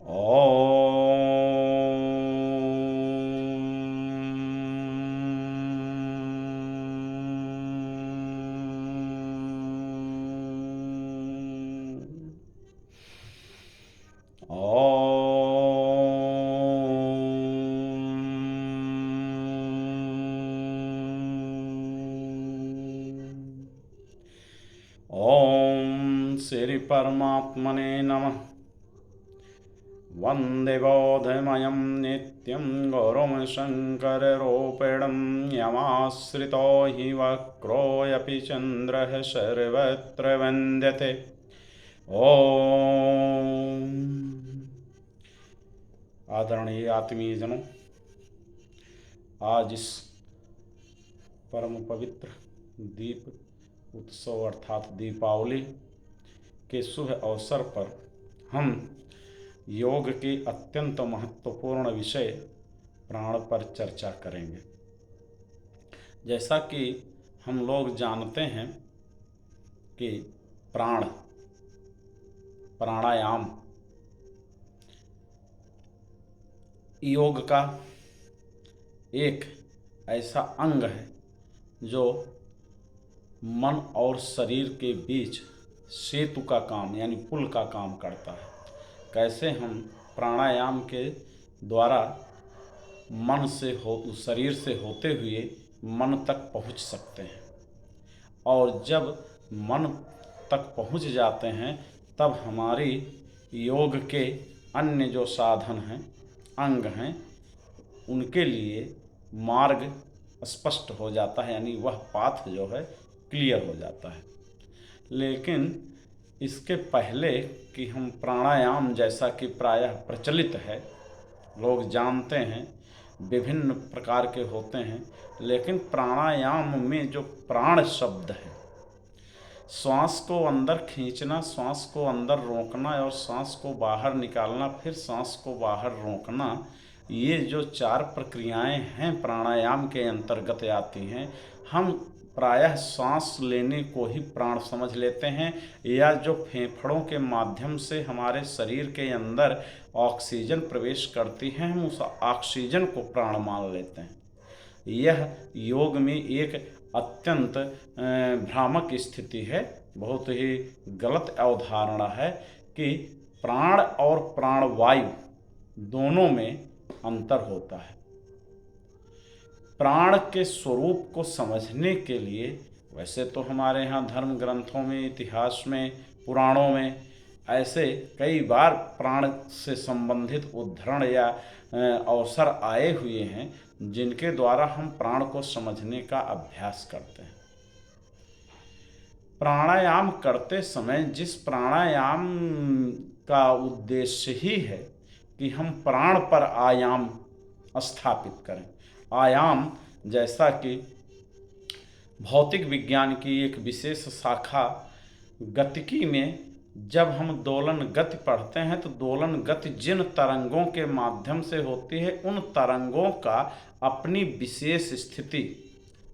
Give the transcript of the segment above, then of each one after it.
ओम श्री परमात्मने नमः। वंदे बोधमयं नित्यं गौरवं शङ्कररूपिणं यमाश्रितो हि वक्रोऽपि चन्द्रः सर्वत्र वन्द्यते। ओम। आदरणीय आत्मीयजनों, आज इस परम पवित्र दीप उत्सव अर्थात दीपावली के शुभ अवसर पर हम योग के अत्यंत महत्वपूर्ण विषय प्राण पर चर्चा करेंगे। जैसा कि हम लोग जानते हैं कि प्राणायाम योग का एक ऐसा अंग है जो मन और शरीर के बीच सेतु का काम यानी पुल का काम करता है। कैसे हम प्राणायाम के द्वारा शरीर से होते हुए मन तक पहुंच सकते हैं, और जब मन तक पहुंच जाते हैं तब हमारी योग के अन्य जो साधन हैं, अंग हैं, उनके लिए मार्ग स्पष्ट हो जाता है, यानी वह पाथ जो है क्लियर हो जाता है। लेकिन इसके पहले कि हम प्राणायाम, जैसा कि प्रायः प्रचलित है, लोग जानते हैं, विभिन्न प्रकार के होते हैं, लेकिन प्राणायाम में जो प्राण शब्द है, श्वास को अंदर खींचना, श्वास को अंदर रोकना और श्वास को बाहर निकालना, फिर श्वास को बाहर रोकना, ये जो 4 प्रक्रियाएं हैं प्राणायाम के अंतर्गत आती हैं। हम प्रायः सांस लेने को ही प्राण समझ लेते हैं, या जो फेफड़ों के माध्यम से हमारे शरीर के अंदर ऑक्सीजन प्रवेश करती है, हम उस ऑक्सीजन को प्राण मान लेते हैं। यह योग में एक अत्यंत भ्रामक स्थिति है, बहुत ही गलत अवधारणा है कि प्राण और प्राणवायु दोनों में अंतर होता है। प्राण के स्वरूप को समझने के लिए वैसे तो हमारे यहाँ धर्म ग्रंथों में, इतिहास में, पुराणों में ऐसे कई बार प्राण से संबंधित उद्धरण या अवसर आए हुए हैं, जिनके द्वारा हम प्राण को समझने का अभ्यास करते हैं। प्राणायाम करते समय जिस प्राणायाम का उद्देश्य ही है कि हम प्राण पर आयाम स्थापित करें। आयाम, जैसा कि भौतिक विज्ञान की एक विशेष शाखा गतिकी में जब हम दोलन गति पढ़ते हैं, तो दोलन गति जिन तरंगों के माध्यम से होती है, उन तरंगों का अपनी विशेष स्थिति,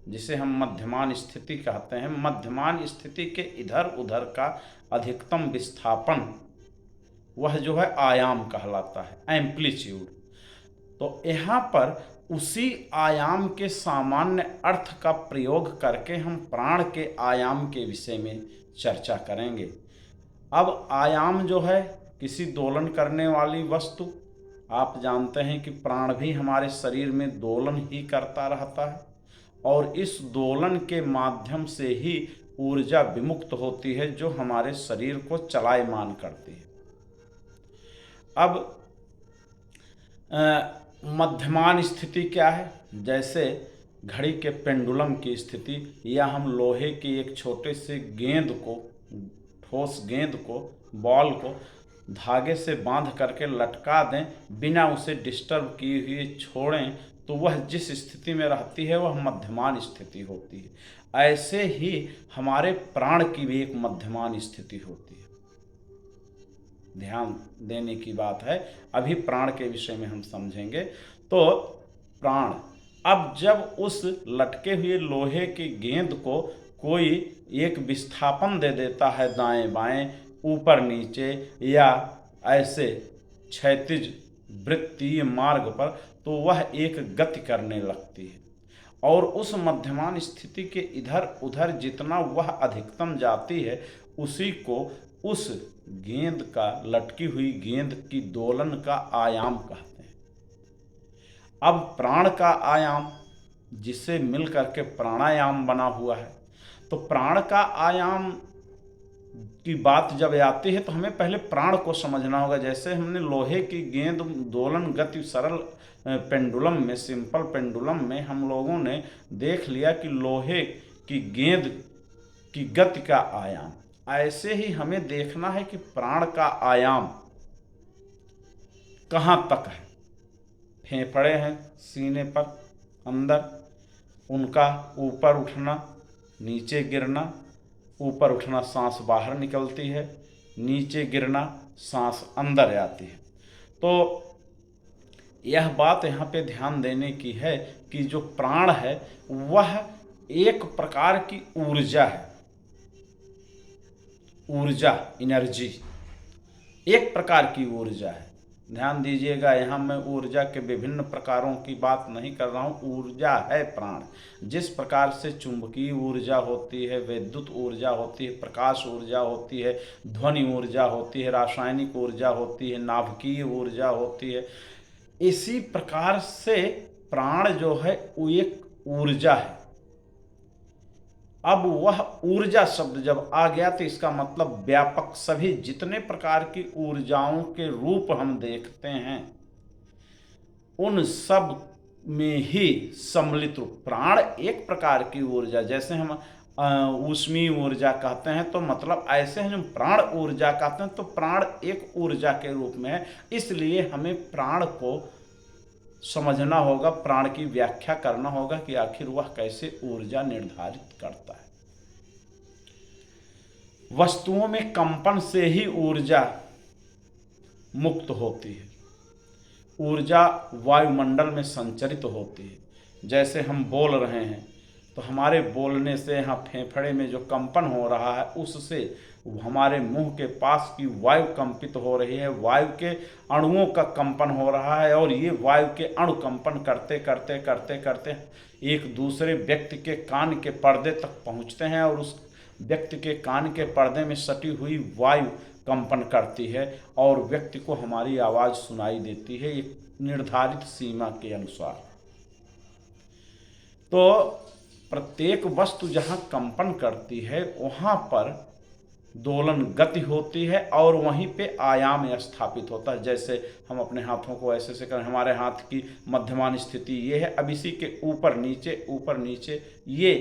जिसे हम मध्यमान स्थिति कहते हैं, मध्यमान स्थिति के इधर उधर का अधिकतम विस्थापन, वह जो है आयाम कहलाता है, एम्पलीट्यूड। तो यहाँ पर उसी आयाम के सामान्य अर्थ का प्रयोग करके हम प्राण के आयाम के विषय में चर्चा करेंगे। अब आयाम जो है किसी दोलन करने वाली वस्तु, आप जानते हैं कि प्राण भी हमारे शरीर में दोलन ही करता रहता है, और इस दोलन के माध्यम से ही ऊर्जा विमुक्त होती है, जो हमारे शरीर को चलायमान करती है। अब मध्यमान स्थिति क्या है? जैसे घड़ी के पेंडुलम की स्थिति, या हम लोहे की एक छोटे से गेंद को, ठोस गेंद को, बॉल को धागे से बांध करके लटका दें, बिना उसे डिस्टर्ब किए हुए छोड़ें, तो वह जिस स्थिति में रहती है वह मध्यमान स्थिति होती है। ऐसे ही हमारे प्राण की भी एक मध्यमान स्थिति होती है। ध्यान देने की बात है, अभी प्राण के विषय में हम समझेंगे। तो प्राण, अब जब उस लटके हुए लोहे की गेंद को कोई एक विस्थापन दे देता है, दाएं बाएं, ऊपर नीचे या ऐसे क्षैतिज वृत्तीय मार्ग पर, तो वह एक गति करने लगती है और उस मध्यमान स्थिति के इधर उधर जितना वह अधिकतम जाती है उसी को उस गेंद का, लटकी हुई गेंद की दोलन का आयाम कहते हैं। अब प्राण का आयाम जिससे मिलकर के प्राणायाम बना हुआ है, तो प्राण का आयाम की बात जब आती है तो हमें पहले प्राण को समझना होगा। जैसे हमने लोहे की गेंद दोलन गति सरल पेंडुलम में, सिंपल पेंडुलम में हम लोगों ने देख लिया कि लोहे की गेंद की गति का आयाम, ऐसे ही हमें देखना है कि प्राण का आयाम कहाँ तक है। फेफड़े हैं सीने पर अंदर, उनका ऊपर उठना नीचे गिरना, ऊपर उठना सांस बाहर निकलती है, नीचे गिरना सांस अंदर आती है। तो यह बात यहाँ पे ध्यान देने की है कि जो प्राण है वह एक प्रकार की ऊर्जा है, ऊर्जा, एनर्जी, एक प्रकार की ऊर्जा है। ध्यान दीजिएगा, यहाँ मैं ऊर्जा के विभिन्न प्रकारों की बात नहीं कर रहा हूँ। ऊर्जा है प्राण। जिस प्रकार से चुंबकीय ऊर्जा होती है, विद्युत ऊर्जा होती है, प्रकाश ऊर्जा होती है, ध्वनि ऊर्जा होती है, रासायनिक ऊर्जा होती है, नाभिकीय ऊर्जा होती है, इसी प्रकार से प्राण जो है वो एक ऊर्जा है। अब वह ऊर्जा शब्द जब आ गया तो इसका मतलब व्यापक, सभी जितने प्रकार की ऊर्जाओं के रूप हम देखते हैं उन सब में ही सम्मिलित रूप प्राण एक प्रकार की ऊर्जा। जैसे हम ऊष्मीय ऊर्जा कहते हैं तो मतलब ऐसे हैं, जो प्राण ऊर्जा कहते हैं तो प्राण एक ऊर्जा के रूप में है। इसलिए हमें प्राण को समझना होगा, प्राण की व्याख्या करना होगा कि आखिर वह कैसे ऊर्जा निर्धारित करता है। वस्तुओं में कंपन से ही ऊर्जा मुक्त होती है, ऊर्जा वायुमंडल में संचरित होती है। जैसे हम बोल रहे हैं तो हमारे बोलने से यहाँ फेफड़े में जो कंपन हो रहा है उससे हमारे मुंह के पास की वायु कंपित हो रही है, वायु के अणुओं का कंपन हो रहा है और ये वायु के अणु कंपन करते करते करते करते एक दूसरे व्यक्ति के कान के पर्दे तक पहुँचते हैं और उस व्यक्ति के कान के पर्दे में सटी हुई वायु कंपन करती है और व्यक्ति को हमारी आवाज़ सुनाई देती है एक निर्धारित सीमा के अनुसार। तो प्रत्येक वस्तु जहाँ कंपन करती है वहाँ पर दोलन गति होती है और वहीं पे आयाम स्थापित होता है। जैसे हम अपने हाथों को ऐसे से करें, हमारे हाथ की मध्यमान स्थिति ये है, अब इसी के ऊपर नीचे ये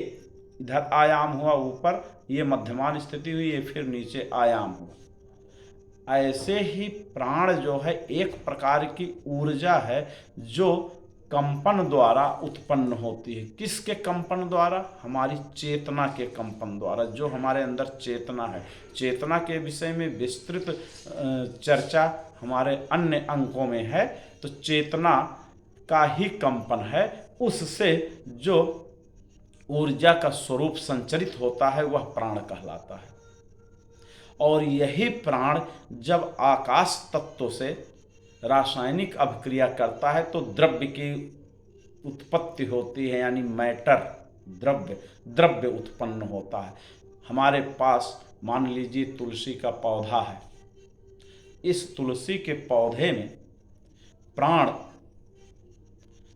इधर आयाम हुआ, ऊपर ये मध्यमान स्थिति हुई, ये फिर नीचे आयाम हुआ। ऐसे ही प्राण जो है एक प्रकार की ऊर्जा है जो कंपन द्वारा उत्पन्न होती है। किसके कंपन द्वारा? हमारी चेतना के कंपन द्वारा। जो हमारे अंदर चेतना है, चेतना के विषय में विस्तृत चर्चा हमारे अन्य अंकों में है। तो चेतना का ही कंपन है, उससे जो ऊर्जा का स्वरूप संचरित होता है वह प्राण कहलाता है। और यही प्राण जब आकाश तत्व से रासायनिक अभिक्रिया करता है तो द्रव्य की उत्पत्ति होती है, यानी मैटर, द्रव्य उत्पन्न होता है। हमारे पास मान लीजिए तुलसी का पौधा है, इस तुलसी के पौधे में प्राण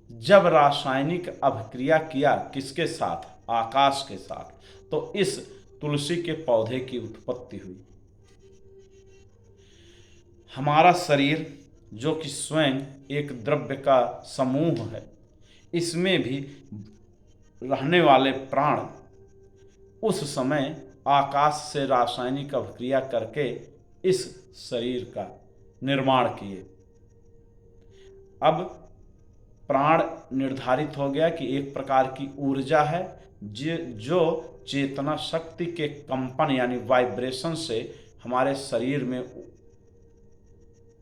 जब रासायनिक अभिक्रिया किया किसके साथ? आकाश के साथ, तो इस तुलसी के पौधे की उत्पत्ति हुई। हमारा शरीर जो कि स्वयं एक द्रव्य का समूह है, इसमें भी रहने वाले प्राण उस समय आकाश से रासायनिक अभिक्रिया करके इस शरीर का निर्माण किए। अब प्राण निर्धारित हो गया कि एक प्रकार की ऊर्जा है जो चेतना शक्ति के कंपन यानी वाइब्रेशन से हमारे शरीर में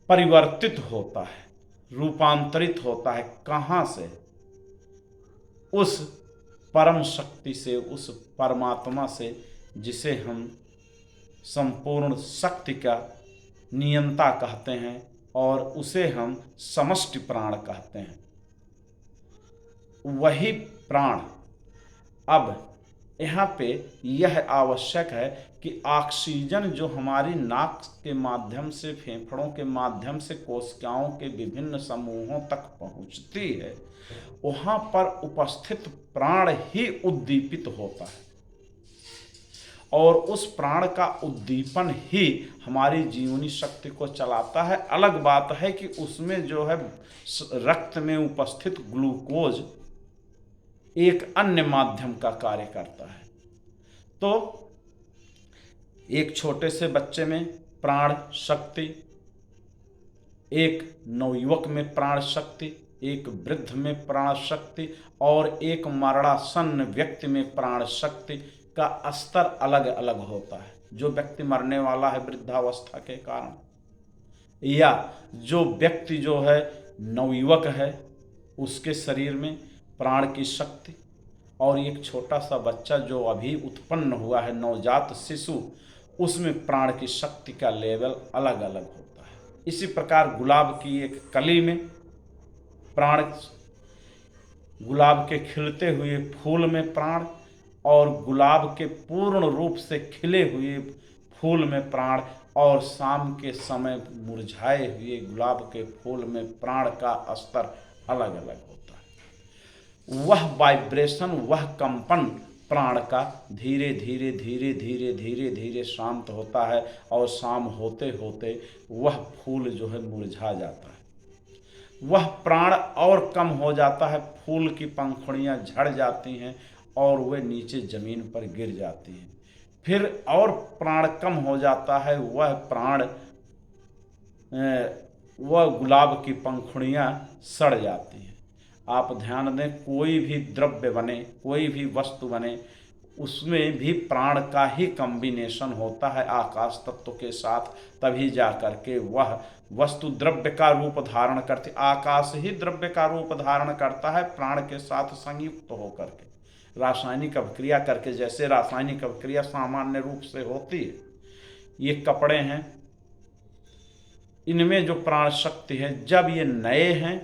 परिवर्तित होता है, रूपांतरित होता है। कहाँ से? उस परम शक्ति से, उस परमात्मा से जिसे हम संपूर्ण शक्ति का नियंता कहते हैं, और उसे हम समष्टि प्राण कहते हैं। वही प्राण, अब यहाँ पे यह आवश्यक है कि ऑक्सीजन जो हमारी नाक के माध्यम से, फेफड़ों के माध्यम से कोशिकाओं के विभिन्न समूहों तक पहुँचती है, वहाँ पर उपस्थित प्राण ही उद्दीपित होता है और उस प्राण का उद्दीपन ही हमारी जीवनी शक्ति को चलाता है। अलग बात है कि उसमें जो है रक्त में उपस्थित ग्लूकोज एक अन्य माध्यम का कार्य करता है। तो एक छोटे से बच्चे में प्राण शक्ति, एक नवयुवक में प्राण शक्ति, एक वृद्ध में प्राण शक्ति और एक मरणासन्न व्यक्ति में प्राण शक्ति का स्तर अलग अलग होता है। जो व्यक्ति मरने वाला है वृद्धावस्था के कारण, या जो व्यक्ति जो है नवयुवक है, उसके शरीर में प्राण की शक्ति, और एक छोटा सा बच्चा जो अभी उत्पन्न हुआ है, नवजात शिशु, उसमें प्राण की शक्ति का लेवल अलग अलग होता है। इसी प्रकार गुलाब की एक कली में प्राण, गुलाब के खिलते हुए फूल में प्राण, और गुलाब के पूर्ण रूप से खिले हुए फूल में प्राण, और शाम के समय मुरझाए हुए गुलाब के फूल में प्राण का स्तर अलग अलग होता है। वह वाइब्रेशन, वह कंपन प्राण का धीरे धीरे धीरे धीरे धीरे धीरे शांत होता है और शाम होते होते वह फूल जो है मुरझा जाता है। वह प्राण और कम हो जाता है, फूल की पंखुड़ियाँ झड़ जाती हैं और वे नीचे ज़मीन पर गिर जाती हैं। फिर और प्राण कम हो जाता है, वह प्राण, वह गुलाब की पंखुड़ियाँ सड़ जाती हैं। आप ध्यान दें, कोई भी द्रव्य बने, कोई भी वस्तु बने, उसमें भी प्राण का ही कॉम्बिनेशन होता है आकाश तत्व के साथ, तभी जा कर के वह वस्तु द्रव्य का रूप धारण करती। आकाश ही द्रव्य का रूप धारण करता है प्राण के साथ संयुक्त होकर के, रासायनिक अभिक्रिया करके। जैसे रासायनिक अभिक्रिया सामान्य रूप से होती है, ये कपड़े हैं, इनमें जो प्राण शक्ति है, जब ये नए हैं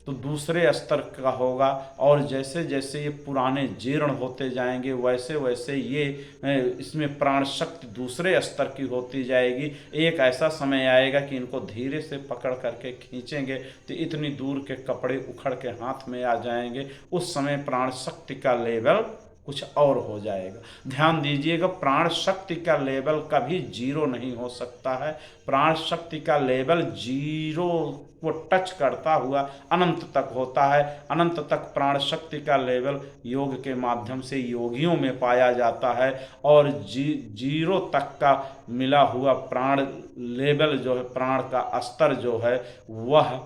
तो दूसरे स्तर का होगा, और जैसे जैसे ये पुराने जीर्ण होते जाएंगे वैसे वैसे ये इसमें प्राण शक्ति दूसरे स्तर की होती जाएगी। एक ऐसा समय आएगा कि इनको धीरे से पकड़ करके खींचेंगे तो इतनी दूर के कपड़े उखड़ के हाथ में आ जाएंगे। उस समय प्राण शक्ति का लेवल कुछ और हो जाएगा। ध्यान दीजिएगा, प्राण शक्ति का लेवल कभी जीरो नहीं हो सकता है। प्राण शक्ति का लेवल जीरो को टच करता हुआ अनंत तक होता है। अनंत तक प्राण शक्ति का लेवल योग के माध्यम से योगियों में पाया जाता है, और जीरो तक का मिला हुआ प्राण लेवल जो है, प्राण का स्तर जो है, वह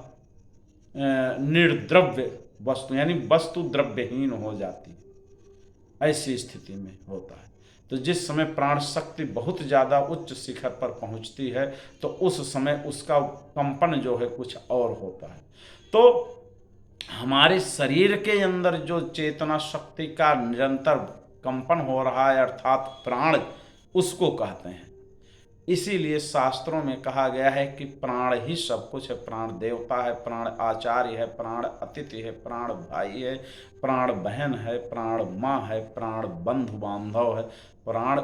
निर्द्रव्य वस्तु यानी वस्तु द्रव्यहीन हो जाती है। ऐसी स्थिति में होता है। तो जिस समय प्राण शक्ति बहुत ज़्यादा उच्च शिखर पर पहुंचती है तो उस समय उसका कंपन जो है कुछ और होता है। तो हमारे शरीर के अंदर जो चेतना शक्ति का निरंतर कंपन हो रहा है, अर्थात प्राण, उसको कहते हैं। इसीलिए शास्त्रों में कहा गया है कि प्राण ही सब कुछ है। प्राण देवता है, प्राण आचार्य है, प्राण अतिथि है, प्राण भाई है, प्राण बहन है, प्राण माँ है, प्राण बंधु बांधव है। प्राण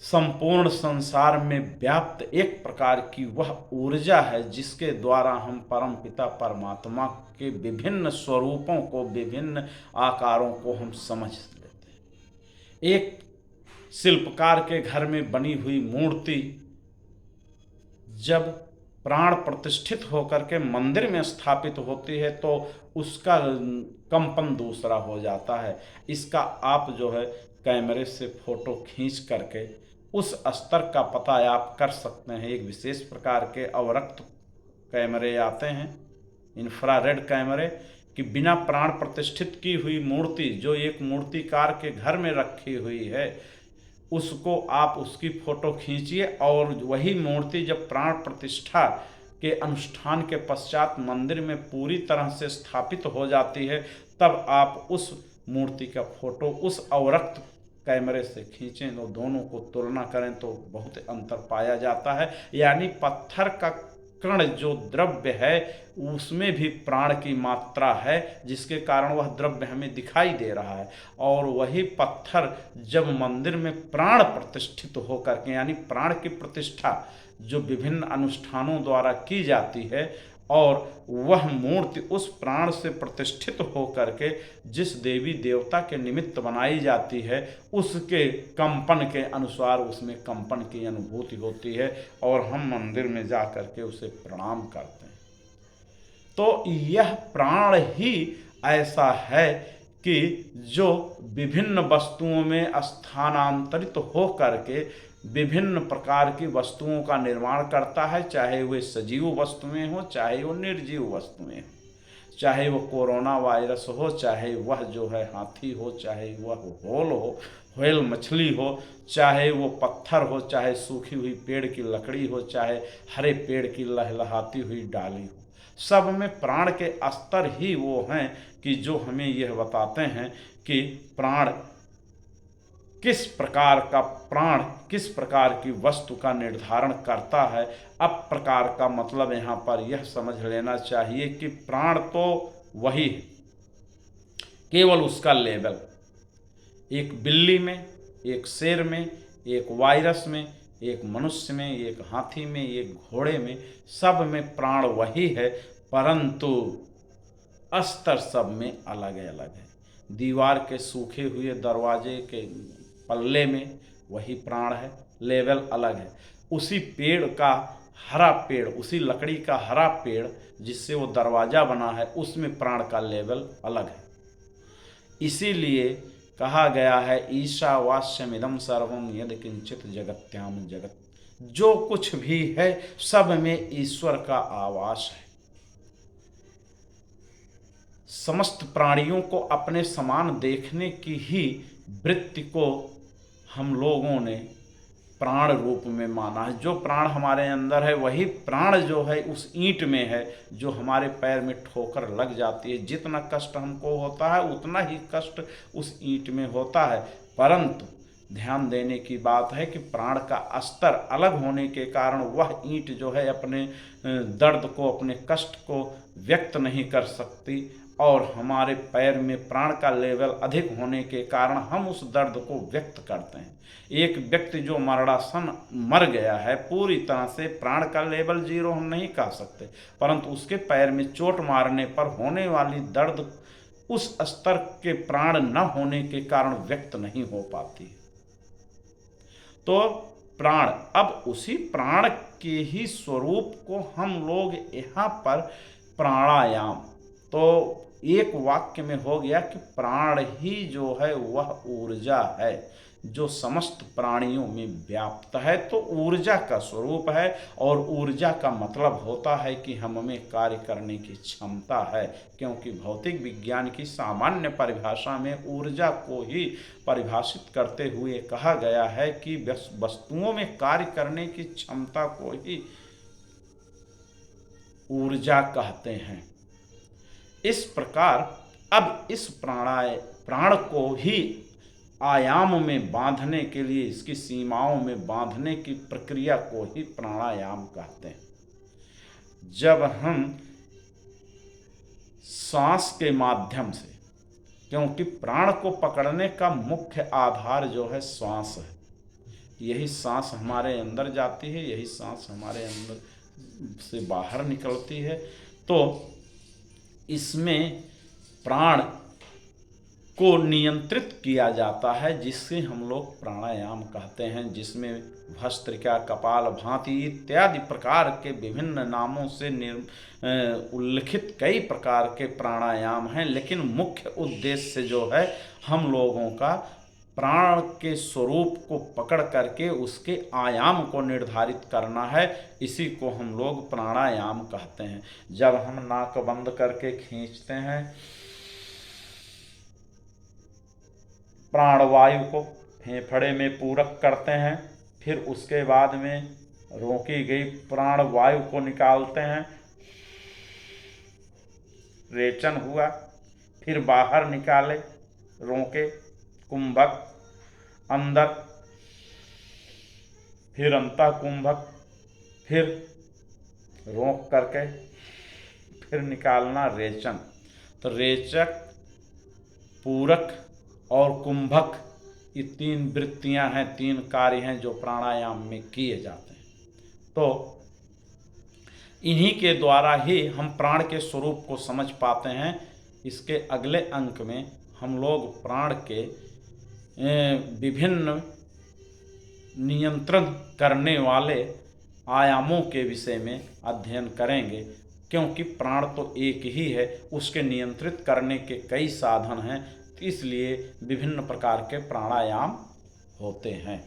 संपूर्ण संसार में व्याप्त एक प्रकार की वह ऊर्जा है जिसके द्वारा हम परम पिता परमात्मा के विभिन्न स्वरूपों को, विभिन्न आकारों को हम समझ लेते हैं। एक शिल्पकार के घर में बनी हुई मूर्ति जब प्राण प्रतिष्ठित होकर के मंदिर में स्थापित होती है तो उसका कंपन दूसरा हो जाता है। इसका आप जो है कैमरे से फोटो खींच करके उस स्तर का पता आप कर सकते हैं। एक विशेष प्रकार के अवरक्त कैमरे आते हैं, इंफ्रारेड कैमरे, कि बिना प्राण प्रतिष्ठित की हुई मूर्ति जो एक मूर्तिकार के घर में रखी हुई है, उसको आप उसकी फ़ोटो खींचिए, और वही मूर्ति जब प्राण प्रतिष्ठा के अनुष्ठान के पश्चात मंदिर में पूरी तरह से स्थापित हो जाती है, तब आप उस मूर्ति का फ़ोटो उस अवरक्त कैमरे से खींचें तो दोनों को तुलना करें तो बहुत अंतर पाया जाता है। यानी पत्थर का कण जो द्रव्य है उसमें भी प्राण की मात्रा है, जिसके कारण वह द्रव्य हमें दिखाई दे रहा है। और वही पत्थर जब मंदिर में प्राण प्रतिष्ठित होकर के, यानी प्राण की प्रतिष्ठा जो विभिन्न अनुष्ठानों द्वारा की जाती है, और वह मूर्ति उस प्राण से प्रतिष्ठित होकर के जिस देवी देवता के निमित्त बनाई जाती है, उसके कंपन के अनुसार उसमें कंपन की अनुभूति होती है और हम मंदिर में जा कर के उसे प्रणाम करते हैं। तो यह प्राण ही ऐसा है कि जो विभिन्न वस्तुओं में स्थानांतरित हो करके विभिन्न प्रकार की वस्तुओं का निर्माण करता है, चाहे वे सजीव वस्तुएं हो, चाहे वो निर्जीव वस्तुएं हो, चाहे वो कोरोना वायरस हो, चाहे वह जो है हाथी हो, चाहे वह होल हो, व्हेल मछली हो, चाहे वो पत्थर हो, चाहे सूखी हुई पेड़ की लकड़ी हो, चाहे हरे पेड़ की लहलहाती हुई डाली हो, सब में प्राण के स्तर ही वो हैं कि जो हमें यह बताते हैं कि प्राण किस प्रकार का, प्राण किस प्रकार की वस्तु का निर्धारण करता है। अब प्रकार का मतलब यहाँ पर यह समझ लेना चाहिए कि प्राण तो वही है, केवल उसका लेवल, एक बिल्ली में, एक शेर में, एक वायरस में, एक मनुष्य में, एक हाथी में, एक घोड़े में, सब में प्राण वही है, परंतु स्तर सब में अलग अलग है। दीवार के सूखे हुए दरवाजे के पल्ले में वही प्राण है, लेवल अलग है। उसी पेड़ का हरा पेड़, उसी लकड़ी का हरा पेड़ जिससे वो दरवाजा बना है, उसमें प्राण का लेवल अलग है। इसीलिए कहा गया है ईशावास्यमिदं सर्वं यद किंचित जगत्याम जगत, जो कुछ भी है सब में ईश्वर का आवास है। समस्त प्राणियों को अपने समान देखने की ही वृत्ति को हम लोगों ने प्राण रूप में माना है। जो प्राण हमारे अंदर है वही प्राण जो है उस ईंट में है, जो हमारे पैर में ठोकर लग जाती है। जितना कष्ट हमको होता है उतना ही कष्ट उस ईंट में होता है, परंतु ध्यान देने की बात है कि प्राण का स्तर अलग होने के कारण वह ईंट जो है अपने दर्द को, अपने कष्ट को व्यक्त नहीं कर सकती, और हमारे पैर में प्राण का लेवल अधिक होने के कारण हम उस दर्द को व्यक्त करते हैं। एक व्यक्ति जो मरणासन मर गया है, पूरी तरह से प्राण का लेवल 0 हम नहीं कह सकते, परंतु उसके पैर में चोट मारने पर होने वाली दर्द उस स्तर के प्राण न होने के कारण व्यक्त नहीं हो पाती। तो प्राण, अब उसी प्राण के ही स्वरूप को हम लोग यहाँ पर प्राणायाम, तो एक वाक्य में हो गया कि प्राण ही जो है वह ऊर्जा है जो समस्त प्राणियों में व्याप्त है। तो ऊर्जा का स्वरूप है, और ऊर्जा का मतलब होता है कि हम में कार्य करने की क्षमता है, क्योंकि भौतिक विज्ञान की सामान्य परिभाषा में ऊर्जा को ही परिभाषित करते हुए कहा गया है कि वस्तुओं में कार्य करने की क्षमता को ही ऊर्जा कहते हैं। इस प्रकार अब इस प्राण को ही आयाम में बांधने के लिए, इसकी सीमाओं में बांधने की प्रक्रिया को ही प्राणायाम कहते हैं। जब हम सांस के माध्यम से, क्योंकि प्राण को पकड़ने का मुख्य आधार जो है श्वास है, यही सांस हमारे अंदर जाती है, यही सांस हमारे अंदर से बाहर निकलती है, तो इसमें प्राण को नियंत्रित किया जाता है, जिससे हम लोग प्राणायाम कहते हैं, जिसमें भस्त्रिका, कपालभाति इत्यादि प्रकार के विभिन्न नामों से उल्लिखित कई प्रकार के प्राणायाम हैं। लेकिन मुख्य उद्देश्य जो है हम लोगों का प्राण के स्वरूप को पकड़ करके उसके आयाम को निर्धारित करना है, इसी को हम लोग प्राणायाम कहते हैं। जब हम नाक बंद करके खींचते हैं प्राणवायु को, फेफड़े में पूरक करते हैं, फिर उसके बाद में रोकी गई प्राणवायु को निकालते हैं, रेचन हुआ, फिर बाहर निकाले, रोके, कुंभक, अंदर, फिर अंतः कुंभक, फिर रोक करके फिर निकालना रेचन। तो रेचक, पूरक और कुंभक, ये 3 वृत्तियां हैं, 3 कार्य हैं जो प्राणायाम में किए जाते हैं। तो इन्हीं के द्वारा ही हम प्राण के स्वरूप को समझ पाते हैं। इसके अगले अंक में हम लोग प्राण के विभिन्न नियंत्रण करने वाले आयामों के विषय में अध्ययन करेंगे, क्योंकि प्राण तो एक ही है, उसके नियंत्रित करने के कई साधन हैं, इसलिए विभिन्न प्रकार के प्राणायाम होते हैं।